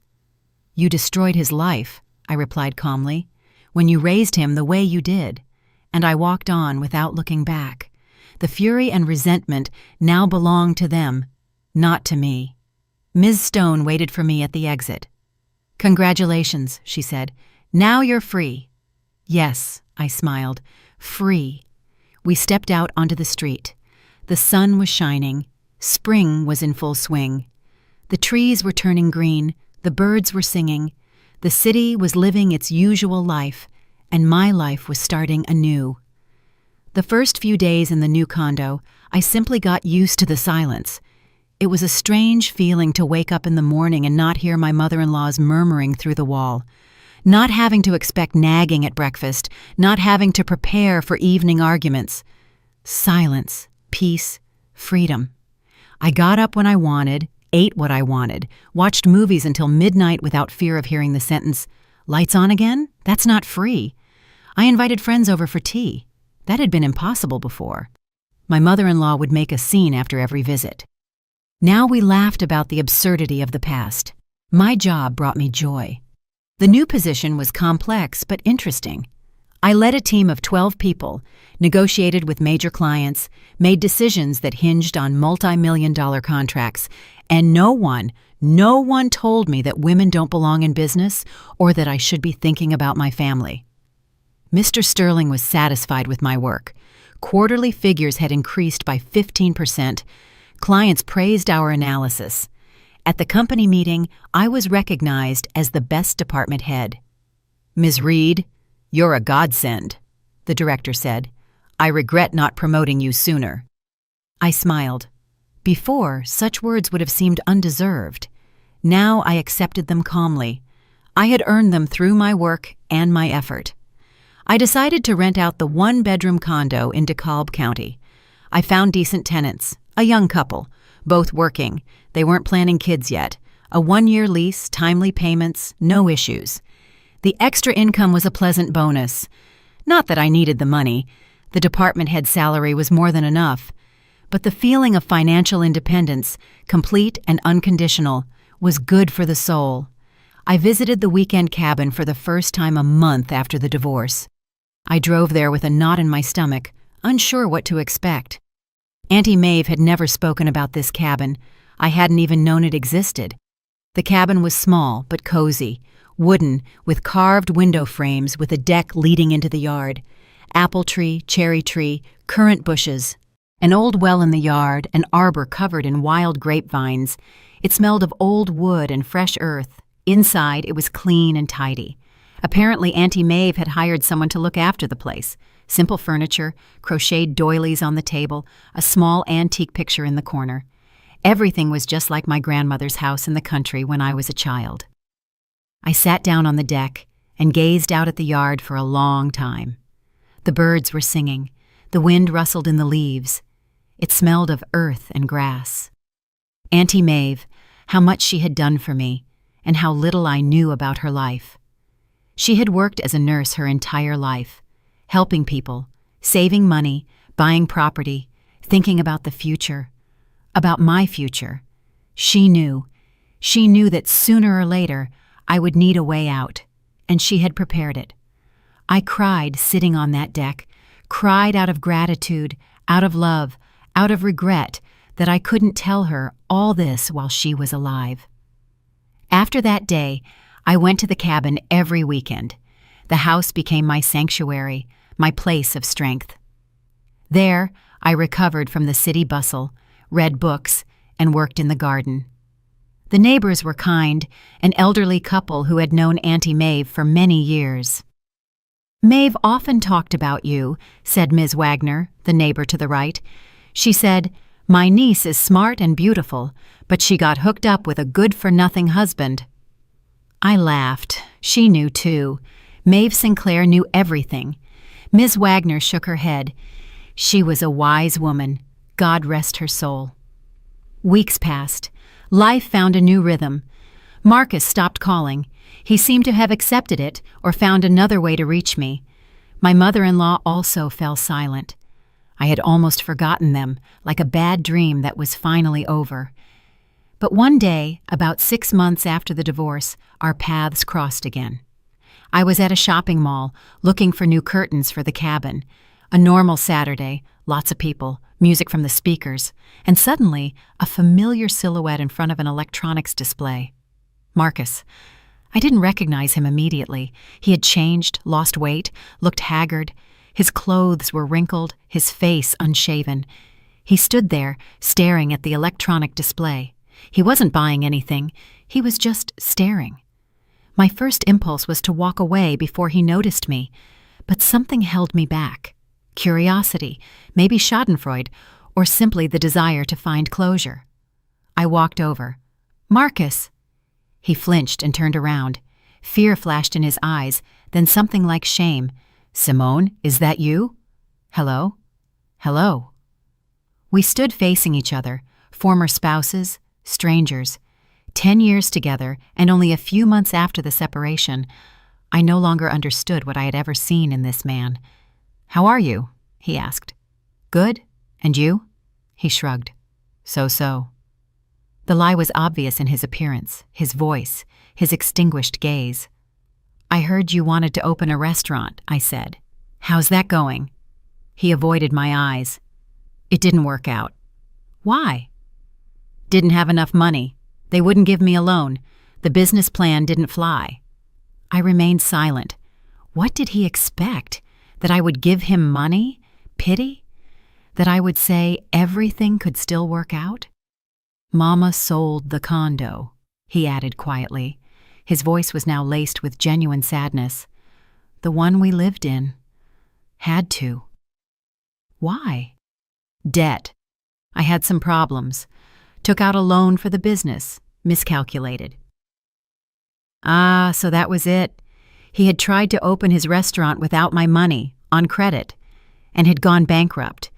"You destroyed his life," I replied calmly, "when you raised him the way you did." And I walked on without looking back. The fury and resentment now belonged to them, not to me. Ms. Stone waited for me at the exit. "Congratulations," she said. "Now you're free." "Yes," I smiled. "Free." We stepped out onto the street. The sun was shining. Spring was in full swing. The trees were turning green. The birds were singing. The city was living its usual life, and my life was starting anew. The first few days in the new condo, I simply got used to the silence. It was a strange feeling to wake up in the morning and not hear my mother-in-law's murmuring through the wall. Not having to expect nagging at breakfast, not having to prepare for evening arguments. Silence, peace, freedom. I got up when I wanted, ate what I wanted, watched movies until midnight without fear of hearing the sentence, "Lights on again? That's not free." I invited friends over for tea. That had been impossible before. My mother-in-law would make a scene after every visit. Now we laughed about the absurdity of the past. My job brought me joy. The new position was complex but interesting. I led a team of 12 people, negotiated with major clients, made decisions that hinged on multi-million-dollar contracts, and no one told me that women don't belong in business or that I should be thinking about my family. Mr. Sterling was satisfied with my work. Quarterly figures had increased by 15%. Clients praised our analysis. At the company meeting, I was recognized as the best department head. "Ms. Reed, you're a godsend," the director said. "I regret not promoting you sooner." I smiled. Before, such words would have seemed undeserved. Now I accepted them calmly. I had earned them through my work and my effort. I decided to rent out the one-bedroom condo in DeKalb County. I found decent tenants, a young couple, both working. They weren't planning kids yet. A 1-year lease, timely payments, no issues. The extra income was a pleasant bonus. Not that I needed the money. The department head salary was more than enough. But the feeling of financial independence, complete and unconditional, was good for the soul. I visited the weekend cabin for the first time a month after the divorce. I drove there with a knot in my stomach, unsure what to expect. Auntie Maeve had never spoken about this cabin. I hadn't even known it existed. The cabin was small but cozy, wooden, with carved window frames with a deck leading into the yard. Apple tree, cherry tree, currant bushes. An old well in the yard, an arbor covered in wild grapevines. It smelled of old wood and fresh earth. Inside, it was clean and tidy. Apparently, Auntie Maeve had hired someone to look after the place. Simple furniture, crocheted doilies on the table, a small antique picture in the corner. Everything was just like my grandmother's house in the country when I was a child. I sat down on the deck and gazed out at the yard for a long time. The birds were singing. The wind rustled in the leaves. It smelled of earth and grass. Auntie Maeve, how much she had done for me, and how little I knew about her life. She had worked as a nurse her entire life, helping people, saving money, buying property, thinking about the future, about my future. She knew that sooner or later I would need a way out, and she had prepared it. I cried sitting on that deck, cried out of gratitude, out of love, out of regret that I couldn't tell her all this while she was alive. After that day, I went to the cabin every weekend. The house became my sanctuary, my place of strength. There, I recovered from the city bustle, read books, and worked in the garden. The neighbors were kind, an elderly couple who had known Auntie Maeve for many years. "Maeve often talked about you," said Ms. Wagner, the neighbor to the right. She said, "My niece is smart and beautiful, but she got hooked up with a good-for-nothing husband." I laughed. She knew, too. Maeve Sinclair knew everything. Ms. Wagner shook her head. She was a wise woman. God rest her soul. Weeks passed. Life found a new rhythm. Marcus stopped calling. He seemed to have accepted it or found another way to reach me. My mother-in-law also fell silent. I had almost forgotten them, like a bad dream that was finally over. But one day, about 6 months after the divorce, our paths crossed again. I was at a shopping mall, looking for new curtains for the cabin. A normal Saturday, lots of people, music from the speakers, and suddenly, a familiar silhouette in front of an electronics display. Marcus. I didn't recognize him immediately. He had changed, lost weight, looked haggard. His clothes were wrinkled, his face unshaven. He stood there, staring at the electronic display. He wasn't buying anything. He was just staring. My first impulse was to walk away before he noticed me, but something held me back. Curiosity, maybe schadenfreude, or simply the desire to find closure. I walked over. "Marcus!" He flinched and turned around. Fear flashed in his eyes, then something like shame. "Simone, is that you?" "Hello?" "Hello." We stood facing each other, former spouses, strangers. 10 years together, and only a few months after the separation, I no longer understood what I had ever seen in this man. "How are you?" he asked. "Good. And you?" He shrugged. So. The lie was obvious in his appearance, his voice, his extinguished gaze. "I heard you wanted to open a restaurant," I said. "How's that going?" He avoided my eyes. "It didn't work out." "Why?" "Didn't have enough money. They wouldn't give me a loan. The business plan didn't fly." I remained silent. What did he expect? That I would give him money? Pity? That I would say everything could still work out? "Mama sold the condo," he added quietly. His voice was now laced with genuine sadness. "The one we lived in. Had to." "Why?" "Debt. I had some problems. Took out a loan for the business. Miscalculated." Ah, so that was it. He had tried to open his restaurant without my money, on credit, and had gone bankrupt.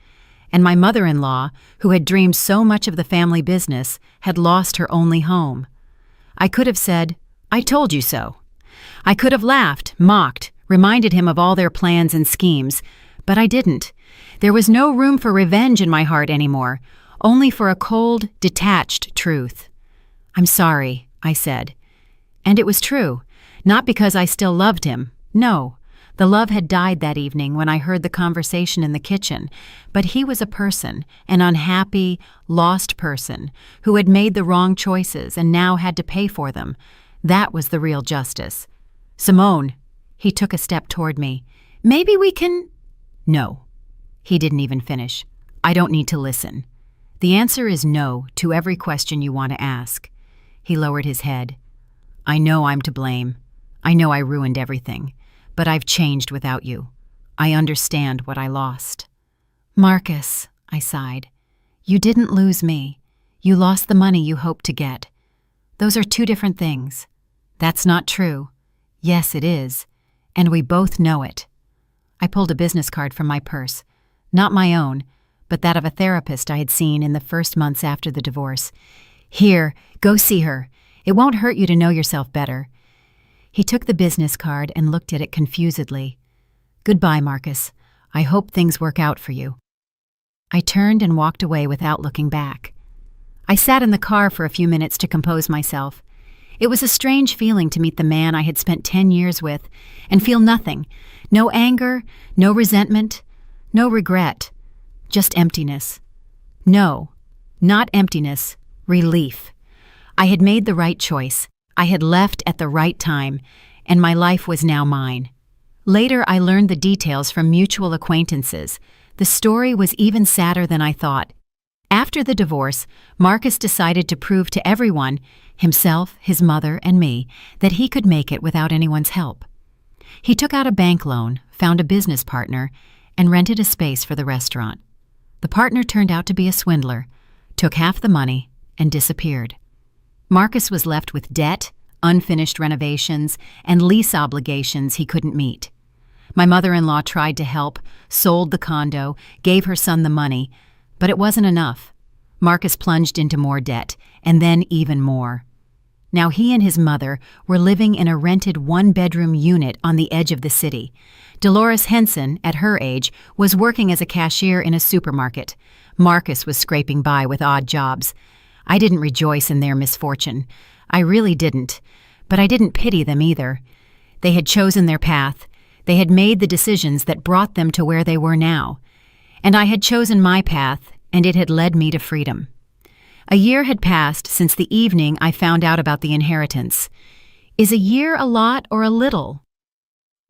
And my mother-in-law, who had dreamed so much of the family business, had lost her only home. I could have said, "I told you so." I could have laughed, mocked, reminded him of all their plans and schemes, but I didn't. There was no room for revenge in my heart anymore, only for a cold, detached truth. "I'm sorry. I said. And it was true. Not because I still loved him. No. The love had died that evening when I heard the conversation in the kitchen, but he was a person, an unhappy, lost person, who had made the wrong choices and now had to pay for them. That was the real justice. Simone, he took a step toward me. Maybe we can… No. He didn't even finish. I don't need to listen. The answer is no to every question you want to ask. He lowered his head. I know I'm to blame. I know I ruined everything. But I've changed without you. I understand what I lost. Marcus, I sighed. You didn't lose me. You lost the money you hoped to get. Those are two different things. That's not true. Yes, it is. And we both know it. I pulled a business card from my purse. Not my own, but that of a therapist I had seen in the first months after the divorce. Here, go see her. It won't hurt you to know yourself better. He took the business card and looked at it confusedly. Goodbye, Marcus. I hope things work out for you. I turned and walked away without looking back. I sat in the car for a few minutes to compose myself. It was a strange feeling to meet the man I had spent 10 years with and feel nothing. No anger, no resentment, no regret. Just emptiness. No, not emptiness, relief. I had made the right choice. I had left at the right time, and my life was now mine. Later, I learned the details from mutual acquaintances. The story was even sadder than I thought. After the divorce, Marcus decided to prove to everyone, himself, his mother, and me, that he could make it without anyone's help. He took out a bank loan, found a business partner, and rented a space for the restaurant. The partner turned out to be a swindler, took half the money, and disappeared. Marcus was left with debt, unfinished renovations, and lease obligations he couldn't meet. My mother-in-law tried to help, sold the condo, gave her son the money, but it wasn't enough. Marcus plunged into more debt, and then even more. Now he and his mother were living in a rented one-bedroom unit on the edge of the city. Dolores Henson, at her age, was working as a cashier in a supermarket. Marcus was scraping by with odd jobs. I didn't rejoice in their misfortune. I really didn't. But I didn't pity them either. They had chosen their path. They had made the decisions that brought them to where they were now. And I had chosen my path, and it had led me to freedom. A year had passed since the evening I found out about the inheritance. Is a year a lot or a little?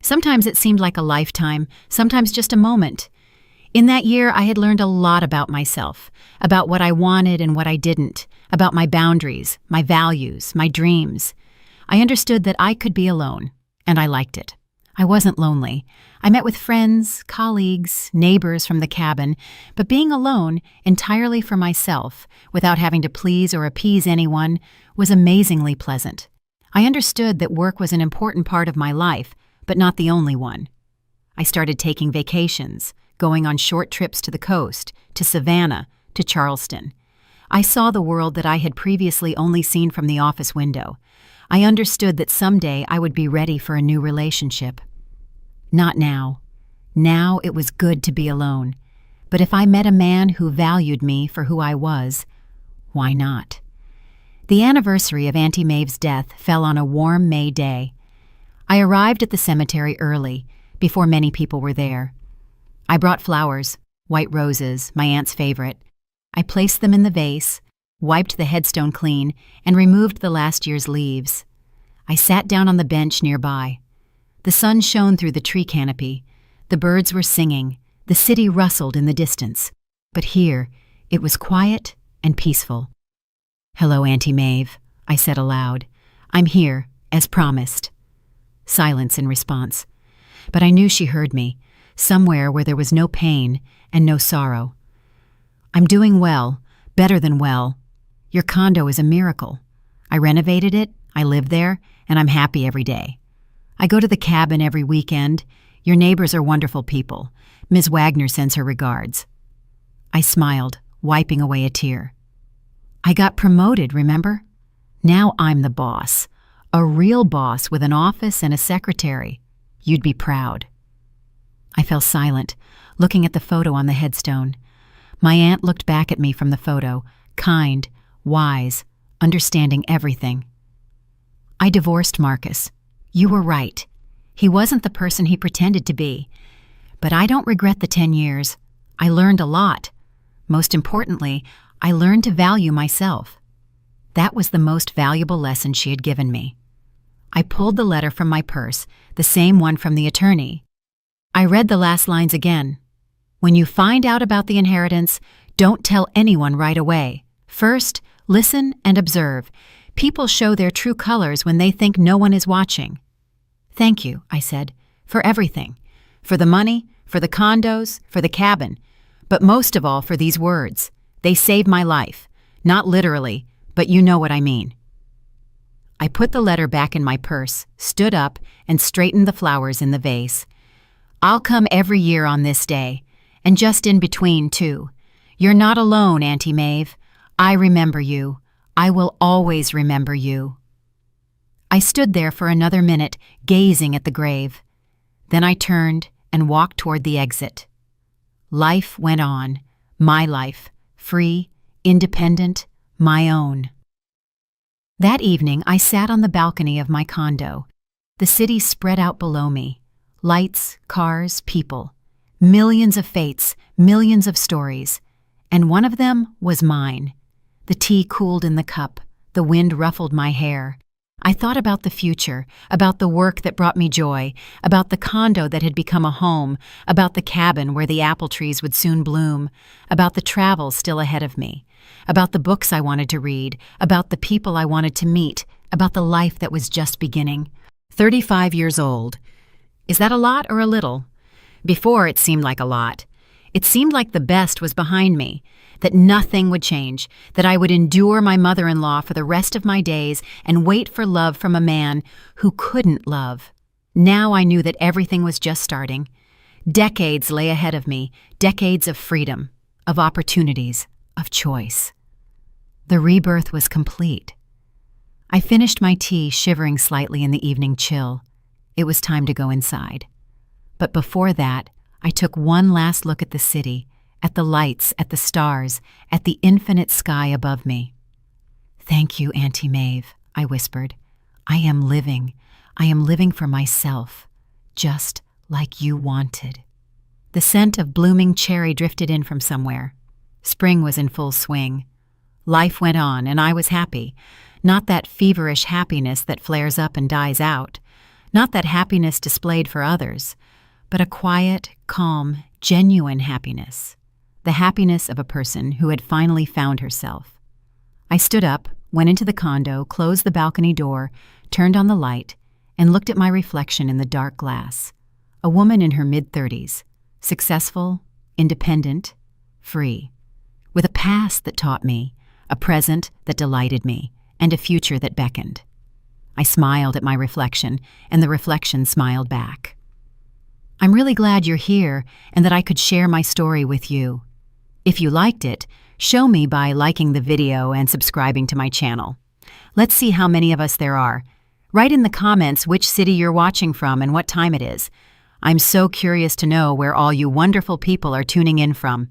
Sometimes it seemed like a lifetime, sometimes just a moment. In that year, I had learned a lot about myself, about what I wanted and what I didn't, about my boundaries, my values, my dreams. I understood that I could be alone, and I liked it. I wasn't lonely. I met with friends, colleagues, neighbors from the cabin, but being alone, entirely for myself, without having to please or appease anyone, was amazingly pleasant. I understood that work was an important part of my life, but not the only one. I started taking vacations, going on short trips to the coast, to Savannah, to Charleston. I saw the world that I had previously only seen from the office window. I understood that someday I would be ready for a new relationship. Not now. Now it was good to be alone. But if I met a man who valued me for who I was, why not? The anniversary of Auntie Maeve's death fell on a warm May day. I arrived at the cemetery early, before many people were there. I brought flowers, white roses, my aunt's favorite. I placed them in the vase, wiped the headstone clean, and removed the last year's leaves. I sat down on the bench nearby. The sun shone through the tree canopy. The birds were singing. The city rustled in the distance. But here, it was quiet and peaceful. "Hello, Auntie Maeve," I said aloud. "I'm here, as promised." Silence in response. But I knew she heard me, somewhere where there was no pain and no sorrow. "I'm doing well, better than well. Your condo is a miracle. I renovated it, I live there, and I'm happy every day. I go to the cabin every weekend. Your neighbors are wonderful people. Ms. Wagner sends her regards." I smiled, wiping away a tear. "I got promoted, remember? Now I'm the boss. A real boss with an office and a secretary. You'd be proud." I fell silent, looking at the photo on the headstone. My aunt looked back at me from the photo, kind, wise, understanding everything. I divorced Marcus. You were right. He wasn't the person he pretended to be. But I don't regret the 10 years. I learned a lot. Most importantly, I learned to value myself. That was the most valuable lesson she had given me. I pulled the letter from my purse, the same one from the attorney. I read the last lines again. When you find out about the inheritance, don't tell anyone right away. First, listen and observe. People show their true colors when they think no one is watching. Thank you, I said, for everything. For the money, for the condos, for the cabin. But most of all for these words. They saved my life. Not literally, but you know what I mean. I put the letter back in my purse, stood up, and straightened the flowers in the vase. I'll come every year on this day, and just in between, too. You're not alone, Auntie Maeve. I remember you. I will always remember you. I stood there for another minute, gazing at the grave. Then I turned and walked toward the exit. Life went on, my life, free, independent, my own. That evening, I sat on the balcony of my condo. The city spread out below me. Lights, cars, people. Millions of fates, millions of stories. And one of them was mine. The tea cooled in the cup. The wind ruffled my hair. I thought about the future, about the work that brought me joy, about the condo that had become a home, about the cabin where the apple trees would soon bloom, about the travel still ahead of me, about the books I wanted to read, about the people I wanted to meet, about the life that was just beginning. 35 years old. Is that a lot or a little? Before it seemed like a lot. It seemed like the best was behind me, that nothing would change, that I would endure my mother-in-law for the rest of my days and wait for love from a man who couldn't love. Now I knew that everything was just starting. Decades lay ahead of me, decades of freedom, of opportunities, of choice. The rebirth was complete. I finished my tea, shivering slightly in the evening chill. It was time to go inside. But before that, I took one last look at the city, at the lights, at the stars, at the infinite sky above me. "Thank you, Auntie Maeve," I whispered. I am living for myself, just like you wanted." The scent of blooming cherry drifted in from somewhere. Spring was in full swing. Life went on, and I was happy. Not that feverish happiness that flares up and dies out. Not that happiness displayed for others, but a quiet, calm, genuine happiness. The happiness of a person who had finally found herself. I stood up, went into the condo, closed the balcony door, turned on the light, and looked at my reflection in the dark glass. A woman in her mid-30s, successful, independent, free, with a past that taught me, a present that delighted me, and a future that beckoned. I smiled at my reflection, and the reflection smiled back. I'm really glad you're here and that I could share my story with you. If you liked it, show me by liking the video and subscribing to my channel. Let's see how many of us there are. Write in the comments which city you're watching from and what time it is. I'm so curious to know where all you wonderful people are tuning in from.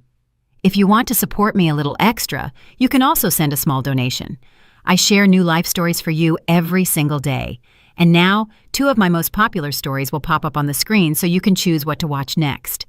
If you want to support me a little extra, you can also send a small donation. I share new life stories for you every single day. And now, 2 of my most popular stories will pop up on the screen so you can choose what to watch next.